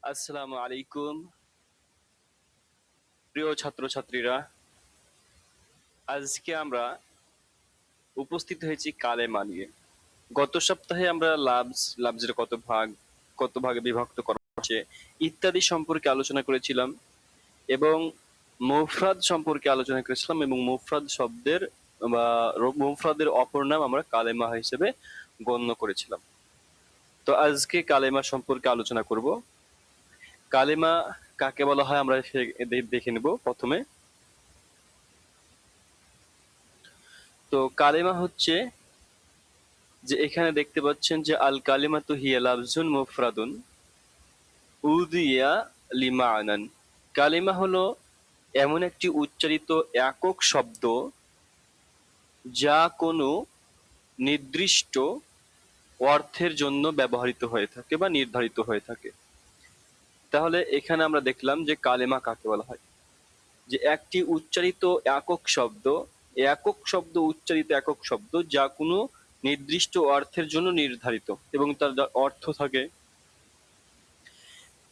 আসসালামু আলাইকুম প্রিয় ছাত্রছাত্রীরা। আজকে আমরা উপস্থিত হয়েছি কালেমা নিয়ে। গত সপ্তাহে আমরা লাভসের কত ভাগে বিভক্ত করা হচ্ছে ইত্যাদি সম্পর্কে আলোচনা করেছিলাম এবং মুফরাদ সম্পর্কে আলোচনা করেছিলাম এবং মুফরাদ শব্দের বা মুফরাদের অপর নাম আমরা কালেমা হিসেবে গণ্য করেছিলাম। তো আজকে কালেমা সম্পর্কে আলোচনা করব। কালেমা কাকে বলা হয় আমরা দেখে নেব প্রথমে। তো কালেমা হচ্ছে যে এখানে দেখতে পাচ্ছেন যে আল কালিমাতু হিয়া লাফজুন মুফরাদুন উদিয়া লিমাআনান। কালিমা হলো এমন একটি উচ্চারিত একক শব্দ যা কোনো নির্দিষ্ট অর্থের জন্য ব্যবহৃত হয়ে থাকে বা নির্ধারিত হয়ে থাকে। তাহলে এখানে আমরা দেখলাম যে কালেমা কাকে বলা হয়, যে একটি উচ্চারিত উচ্চারিত একক শব্দ যা কোনো নির্দিষ্ট অর্থের জন্য নির্ধারিত এবং তার অর্থ থাকে।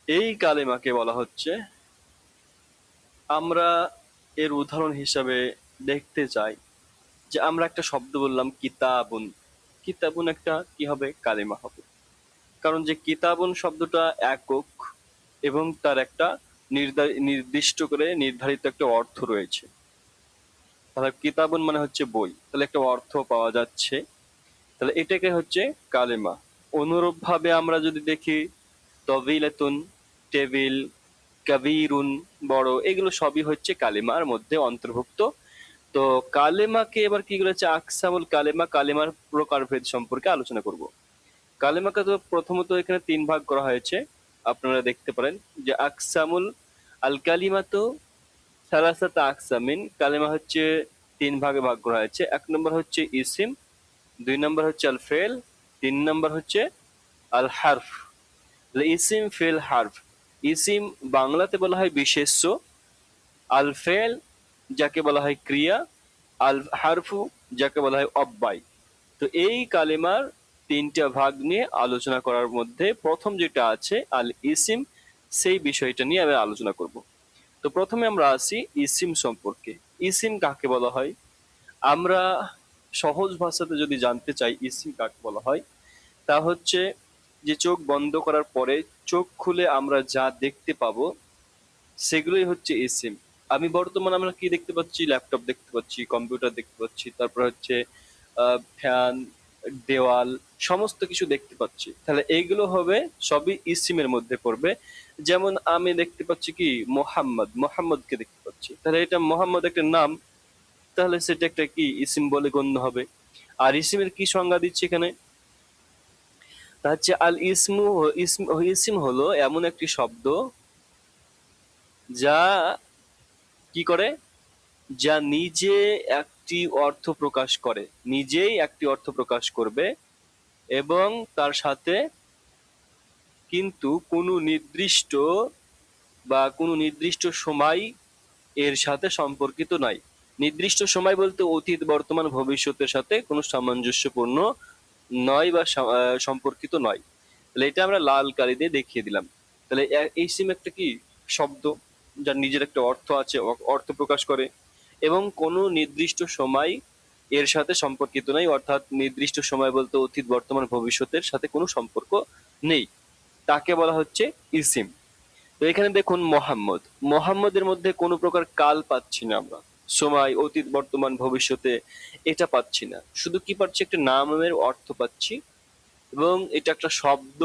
এই কালেমাকে বলা হচ্ছে, আমরা এর উদাহরণ হিসাবে দেখতে চাই যে আমরা একটা শব্দ বললাম কিতাবুন। কিতাবুন একটা কি হবে? কালেমা হবে। কারণ যে কিতাবুন শব্দটা একক এবং তার একটা নির্দিষ্ট করে নির্ধারিত একটা অর্থ রয়েছে। তাহলে কিতাবুন মানে হচ্ছে বই, তাহলে একটা অর্থ পাওয়া যাচ্ছে, তাহলে এটাকে হচ্ছে কালেমা। অনুরূপ ভাবে আমরা যদি দেখি তবিলাতুন, টেবিল, কাবীরুন বড়, এগুলো সবই হচ্ছে কালেমার মধ্যে অন্তর্ভুক্ত। তো কালেমাকে এবার কি করেছে আকসামুল কালেমা, কালেমার প্রকারভেদ সম্পর্কে আলোচনা করব। কালেমাকে তো প্রথমত এখানে তিন ভাগ করা হয়েছে, আপনারা দেখতে পারেন যে আকসামুল আল কালিমাতু সালাসাতা আকসামিন। কালেমা হচ্ছে তিন ভাগে ভাগ করা হয়েছে। এক নম্বর হচ্ছে ইসিম, দুই নম্বর হচ্ছে আল ফেল, তিন নম্বর হচ্ছে আল হারফ। ইসিম ফেল হারফ। ইসিম বাংলাতে বলা হয় বিশেষ্য, আল ফেল যাকে বলা হয় ক্রিয়া, আল হারফু যাকে বলা হয় অব্যয়। তো এই কালেমার তিনটা ভাগ নিয়ে আলোচনা করার মধ্যে প্রথম যেটা আছে আল ইসিম, সেই বিষয়টা নিয়ে আমি আলোচনা করব। তো প্রথমে আমরা আসি ইসিম সম্পর্কে। ইসিম কাকে বলা হয়? আমরা সহজ ভাষাতে যদি জানতে চাই ইসিম কাকে বলা হয়, তা হচ্ছে যে চোখ বন্ধ করার পরে চোখ খুলে আমরা যা দেখতে পাবো সেগুলোই হচ্ছে ইসিম। আমি বর্তমানে আমরা কি দেখতে পাচ্ছি? ল্যাপটপ দেখতে পাচ্ছি, কম্পিউটার দেখতে পাচ্ছি, তারপর হচ্ছে ফ্যান, দেওয়াল, সমস্ত কিছু দেখতে পাচ্ছি। তাহলে এইগুলো হবে সবই ইসিমের মধ্যে পড়বে। যেমন আমি দেখতে পাচ্ছি কি মোহাম্মদ, মোহাম্মদকে দেখতে পাচ্ছি, তাহলে এটা মোহাম্মদ একটা নাম, তাহলে সেটা একটা কি ইসিম বলে গণ্য হবে। আর ইসিমের কি সংজ্ঞা দিচ্ছে এখানে? তা হচ্ছে আল ইসমু, ইসিম হলো এমন একটি শব্দ যা কি করে, যা নিজে একটি অর্থ প্রকাশ করে, নিজেই একটি অর্থ প্রকাশ করবে এবং তার সাথে কিন্তু কোনো নির্দিষ্ট সময় এর সাথে সম্পর্কিত নয়। নির্দিষ্ট সময় বলতে অতীত, বর্তমান, ভবিষ্যতের সাথে কোনো সামঞ্জস্যপূর্ণ নয় বা সম্পর্কিত নয়। তাহলে এটা আমরা লাল কালি দিয়ে দেখিয়ে দিলাম। তাহলে এই সিম একটা কি শব্দ যার নিজের একটা অর্থ আছে, অর্থ প্রকাশ করে এবং কোনো নির্দিষ্ট সময় এর সাথে সম্পর্কিত নয়, অর্থাৎ নির্দিষ্ট সময় বলতে অতীত, বর্তমান, ভবিষ্যতের সাথে কোনো সম্পর্ক নেই, তাকে বলা হচ্ছে ইসিম। তো এখানে দেখুন মোহাম্মদ, মোহাম্মদের মধ্যে কোনো প্রকার কাল পাচ্ছি না আমরা, সময়, অতীত, বর্তমান, ভবিষ্যতে এটা পাচ্ছি না, শুধু কি পাচ্ছি? একটা নামের অর্থ পাচ্ছি এবং এটা একটা শব্দ।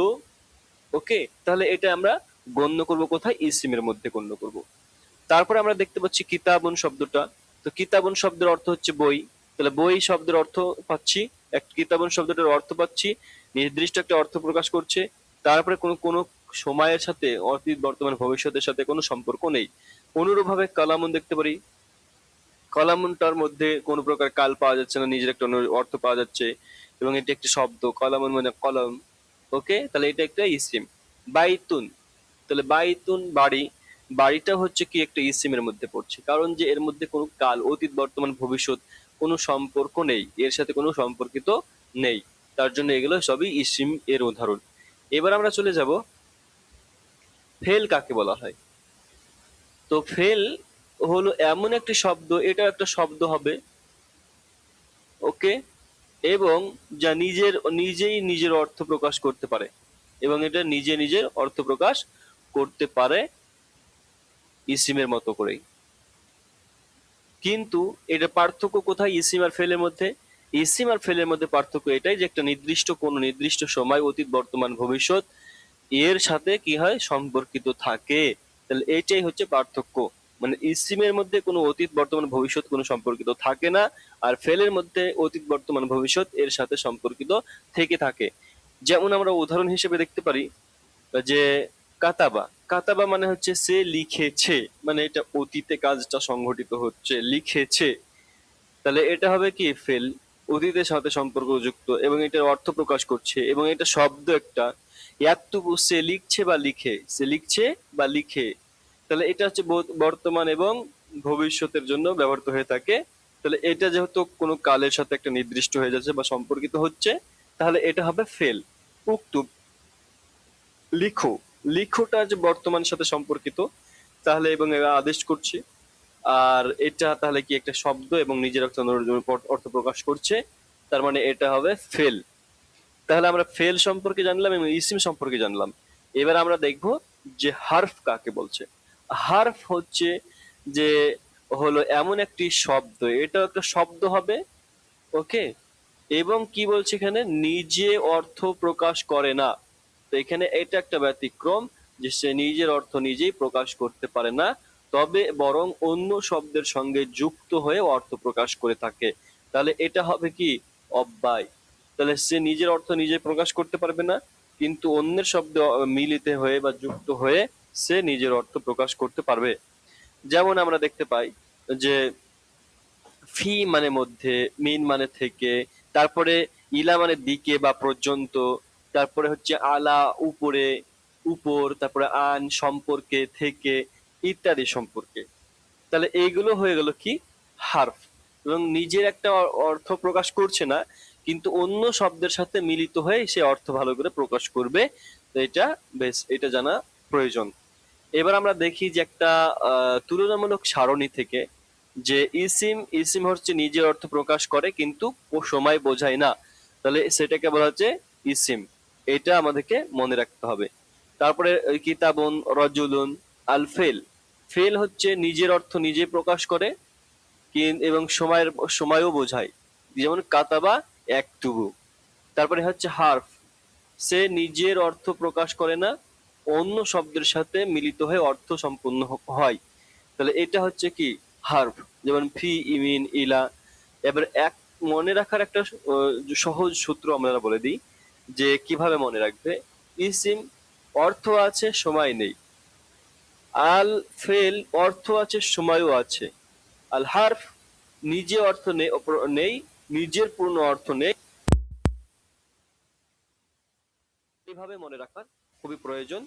ওকে, তাহলে এটা আমরা গণ্য করব কোথায়? ইসিমের মধ্যে গণ্য করব। তারপরে আমরা দেখতে পাচ্ছি কিতাবুন শব্দটা। তো কিতাবুন শব্দের অর্থ হচ্ছে বই, তাহলে বই শব্দের অর্থ পাচ্ছি, একটা কিতাবুন শব্দটার অর্থ পাচ্ছি, নির্দিষ্ট একটা অর্থ প্রকাশ করছে। তারপরে কোনো কোনো সময়ের সাথে, অতীত, বর্তমান, ভবিষ্যতের সাথে কোনো সম্পর্ক নেই। অনুরূপভাবে কালামুন দেখতে পারি, কলামটার মধ্যে কোনো প্রকার কাল পাওয়া যাচ্ছে না, নিজের একটা অর্থ পাওয়া যাচ্ছে এবং এটি একটি শব্দ, কলামুন মানে কলম। ওকে, তাহলে এটা একটা ইসিম। বাইতুন, তাহলে বাইতুন বাড়ি, বাড়িটা হচ্ছে কি একটা ইসিমের মধ্যে পড়ছে, কারণ যে এর মধ্যে কোনো কাল, অতীত, বর্তমান, ভবিষ্যৎ কোনো সম্পর্ক নেই, এর সাথে কোনো সম্পর্কিত নেই, তার জন্য এগুলো সবই ইসিম এর উদাহরণ। এবার আমরা চলে যাব ফেল কাকে বলা হয়? তো ফেল হলো এমন একটি শব্দ, এটা একটা শব্দ হবে, ওকে, এবং যা নিজেই নিজের অর্থ প্রকাশ করতে পারে, এবং এটা নিজের অর্থ প্রকাশ করতে পারে ইসিমের মতো করেই। কিন্তু এটা পার্থক্য কোথায় ইসিম আর ফেলের মধ্যে? ইসিম আর ফেলের মধ্যে পার্থক্য এটাই যে একটা কোনো নির্দিষ্ট সময়, অতীত, বর্তমান, ভবিষ্যৎ এর সাথে কি হয়, সম্পর্কিত থাকে। তাহলে এইটাই হচ্ছে পার্থক্য। মানে ইসিমের মধ্যে কোনো অতীত, বর্তমান, ভবিষ্যৎ কোনো সম্পর্কিত থাকে না, আর ফেলের মধ্যে অতীত, বর্তমান, ভবিষ্যৎ এর সাথে সম্পর্কিত থেকে থাকে। যেমন আমরা উদাহরণ হিসেবে দেখতে পারি যে কাতাবা। কাতাবা মানে হচ্ছে সে লিখেছে, মানে এটা অতীতে কাজটা সংঘটিত হচ্ছে, লিখেছে। তাহলে এটা হবে কি ফেল, অতীতের সাথে সম্পর্কযুক্ত, এবং এটার অর্থ প্রকাশ করছে, এবং এটা শব্দ একটা। ইয়াকতুবু সে লিখছে বা লিখে, সে লিখছে বা লিখে। তাহলে এটা হচ্ছে বর্তমান এবং ভবিষ্যতের জন্য ব্যবহৃত হয়ে থাকে। তাহলে এটা যেহেতু কোনো কালের সাথে একটা নির্দিষ্ট হয়ে যাচ্ছে বা সম্পর্কিত হচ্ছে, তাহলে এটা হবে ফেল। উক্তুব, লিখো। লিখোটা যে বর্তমানের সাথে সম্পর্কিত, তাহলে এবং এরা আদেশ করছে। আর এটা তাহলে কি একটা শব্দ এবং নিজের অর্থ অর্থ প্রকাশ করছে, তার মানে এটা হবে ফেল। তাহলে আমরা ফেল সম্পর্কে জানলাম এবং ইসিম সম্পর্কে জানলাম। এবার আমরা দেখব যে হার্ফ কাকে বলছে। হার্ফ হচ্ছে যে হলো এমন একটি শব্দ, এটা একটা শব্দ হবে, ওকে, এবং কি বলছে এখানে, নিজে অর্থ প্রকাশ করে না। তো এখানে এটা একটা ব্যতিক্রম, যে সে নিজের অর্থ নিজেই প্রকাশ করতে পারে না, তবে বরং অন্য শব্দের সঙ্গে যুক্ত হয়ে অর্থ প্রকাশ করে থাকে। তাহলে এটা হবে কি অব্যয়। তাহলে সে নিজের অর্থ নিজে প্রকাশ করতে পারবে না, কিন্তু অন্যের শব্দ মিলিত হয়ে বা যুক্ত হয়ে সে নিজের অর্থ প্রকাশ করতে পারবে। যেমন আমরা দেখতে পাই যে ফি মানে মধ্যে, মিন মানে থেকে, তারপরে ইলা মানে দিকে বা পর্যন্ত, তারপরে হচ্ছে আলা উপরে, উপর, তারপরে আন সম্পর্কে, থেকে, ইত্যাদি সম্পর্কে। তাহলে এইগুলো হয়ে গেল কি হার্ফ, এবং নিজের একটা অর্থ প্রকাশ করছে না, কিন্তু অন্য শব্দের সাথে মিলিত হয়ে সে অর্থ ভালো করে প্রকাশ করবে। তো এটা বেশ, এটা জানা প্রয়োজন। এবার আমরা দেখি যে একটা তুলনামূলক সারণী থেকে, যে ইসিম হচ্ছে নিজের অর্থ প্রকাশ করে কিন্তু ও সময় বোঝায় না, তাহলে সেটাকে বলা হচ্ছে ইসিম। এটা আমাদেরকে মনে রাখতে হবে। তারপরে ওই কিতাবুন, রজুলুন, আল ফেল। ফেল হচ্ছে নিজের অর্থ নিজে প্রকাশ করে এবং সময়ও বোঝায়, যেমন কাতাবা একতুবু। তারপরে হচ্ছে হার্ফ, সে নিজের অর্থ প্রকাশ করে না, অন্য শব্দের সাথে মিলিত হয়ে অর্থ সম্পূর্ণ হয়। তাহলে এটা হচ্ছে কি হার্ফ, যেমন ফি, ইমিন, ইলা। এবার মনে রাখার একটা সহজ সূত্র আমরা বলে দিই, যে কিভাবে মনে রাখবে। ইসিম অর্থ আছে, সময় নেই। আল ফেল অর্থ আছে, সময়ও আছে। আল হার্ফ নিজে অর্থ নেই, নিজের পূর্ণ অর্থ নেই। এইভাবে মনে রাখার খুবই প্রয়োজন।